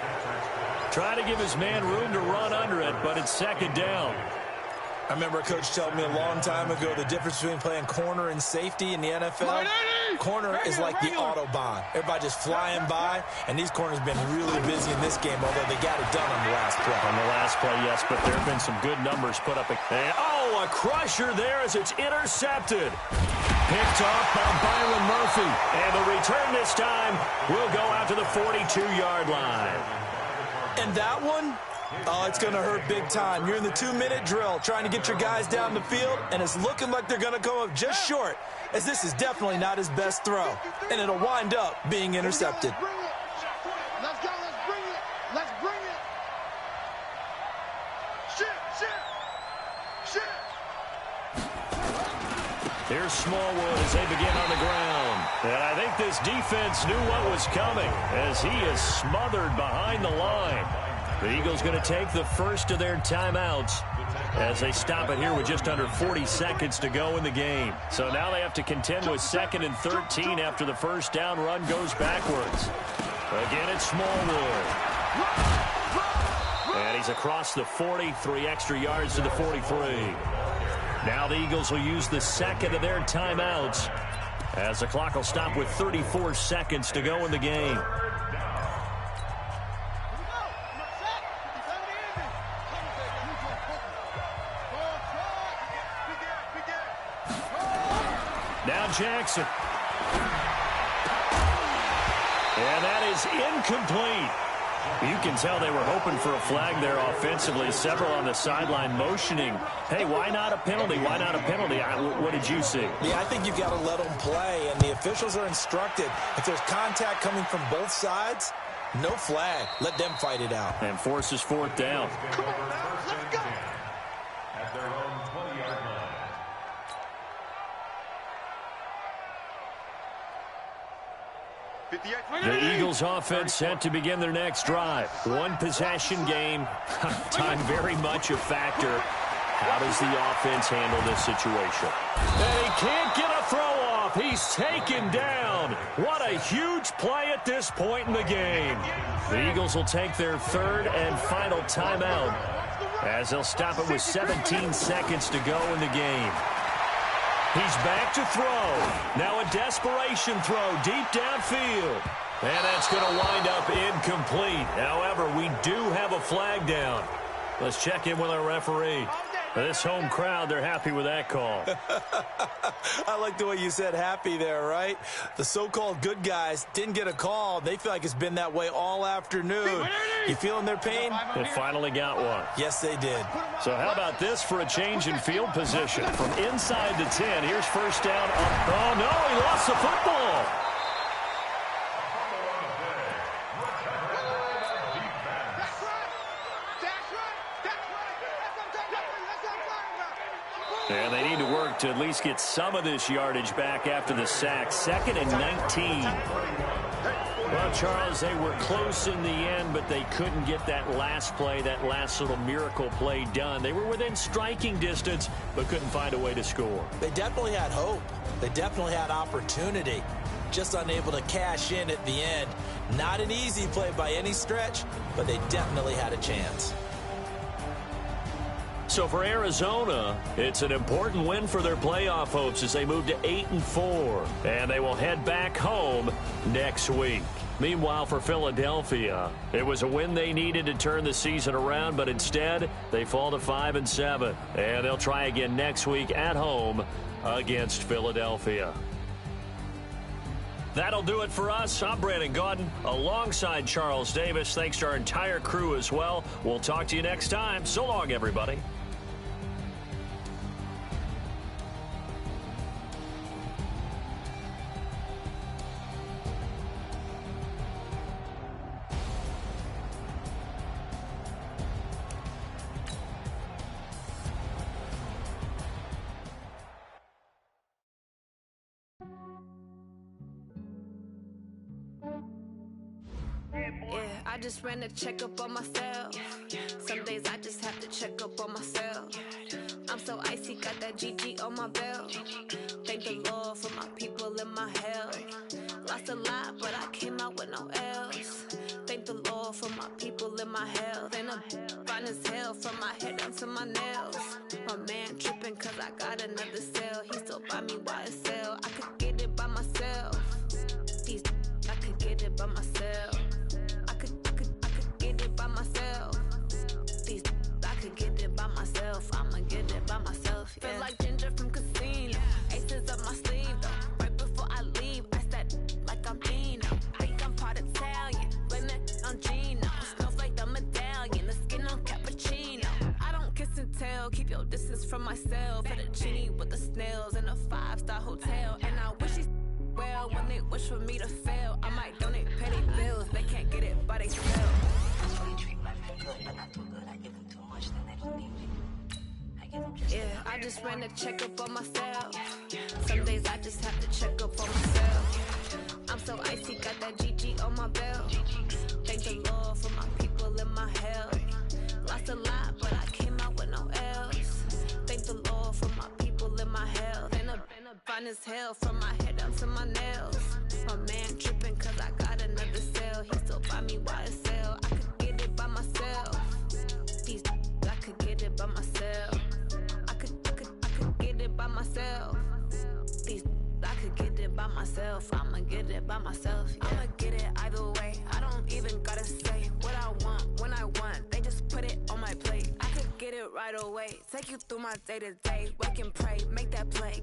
Try to give his man room to run under it, but it's 2nd down. I remember a coach telling me a long time ago the difference between playing corner and safety in the NFL. Corner is like the Autobahn. Everybody just flying by, and these corners have been really busy in this game, although they got it done on the last play. On the last play, yes, but there have been some good numbers put up. And, oh, a crusher there as it's intercepted. Picked off by Byron Murphy. And the return this time will go out to the 42-yard line. And that one, oh, it's going to hurt big time. You're in the 2-minute drill trying to get your guys down the field, and it's looking like they're going to come up just short, as this is definitely not his best throw. And it'll wind up being intercepted. Let's go, let's bring it. Let's bring it. Shit. Here's Smallwood as they begin on the ground. And I think this defense knew what was coming as he is smothered behind the line. The Eagles going to take the first of their timeouts as they stop it here with just under 40 seconds to go in the game. So now they have to contend with 2nd and 13 after the first down run goes backwards. Again, it's Smallwood. And he's across the 40, 3 extra yards to the 43. Now the Eagles will use the second of their timeouts as the clock will stop with 34 seconds to go in the game. Now Jackson. And that is incomplete. You can tell they were hoping for a flag there offensively. Several on the sideline motioning, hey, why not a penalty? Why not a penalty? What did you see? Yeah, I think you've got to let them play, and the officials are instructed. If there's contact coming from both sides, no flag. Let them fight it out. And forces fourth down. Come on now, let's go. At their own 20-yard line. The Eagles offense set to begin their next drive. One possession game. Time very much a factor. How does the offense handle this situation? And he can't get a throw off. He's taken down. What a huge play at this point in the game. The Eagles will take their third and final timeout as they'll stop it with 17 seconds to go in the game. He's back to throw. Now a desperation throw deep downfield. And that's going to wind up incomplete. However, we do have a flag down. Let's check in with our referee. This home crowd, they're happy with that call. I like the way you said happy there, right? The so-called good guys didn't get a call. They feel like it's been that way all afternoon. You feeling their pain? They finally got one. Yes, they did. So how about this for a change in field position? From inside the 10, here's first down. Oh, no, he lost the football. And they need to work to at least get some of this yardage back after the sack. 2nd and 19. Well, Charles, they were close in the end, but they couldn't get that last play, that last little miracle play done. They were within striking distance, but couldn't find a way to score. They definitely had hope. They definitely had opportunity. Just unable to cash in at the end. Not an easy play by any stretch, but they definitely had a chance. So for Arizona, it's an important win for their playoff hopes as they move to 8-4. And they will head back home next week. Meanwhile, for Philadelphia, it was a win they needed to turn the season around, but instead they fall to 5-7. And they'll try again next week at home against Philadelphia. That'll do it for us. I'm Brandon Gaudin alongside Charles Davis. Thanks to our entire crew as well. We'll talk to you next time. So long, everybody. I just ran a checkup on myself. Some days I just have to check up on myself. I'm so icy, got that GG on my belt. Thank the Lord for my people and my health. Lost a lot, but I came out with no else. Thank the Lord for my people and my health. And I'm fine as hell from my head down to my nails. My man tripping cause I got another cell. He still buy me YSL. I could get it by myself. I could get it by myself. I could get it by myself. I could get it by myself. I'ma get it by myself. Yeah. Feel like Ginger from Casino. Aces up my sleeve though. Right before I leave, I said like I'm Dino. Think I'm part Italian. Blame it on Gino. Snowflake the medallion. The skin on cappuccino. I don't kiss and tell. Keep your distance from myself. At a genie with the snails in a 5-star hotel. And I wish he's well when they wish for me to fail. I might donate petty bills. They can't get it by themselves. Yeah, I just ran a checkup on myself. Some days I just have to check up on myself. I'm so icy, got that GG on my belt. Thank the Lord for my people and my health. Lost a lot, but I came out with no else. Thank the Lord for my people and my health. And I'm fine as hell from my head down to my nails. My man tripping cause I got another cell. He still buy me YSL. I could get it by myself. I could get it by myself. I could get it by myself. I could get it by myself. I'ma get it by myself. Yeah. I'ma get it either way. I don't even gotta say what I want when I want. They just put it on my plate. I could get it right away. Take you through my day to day. Wake and pray, make that play.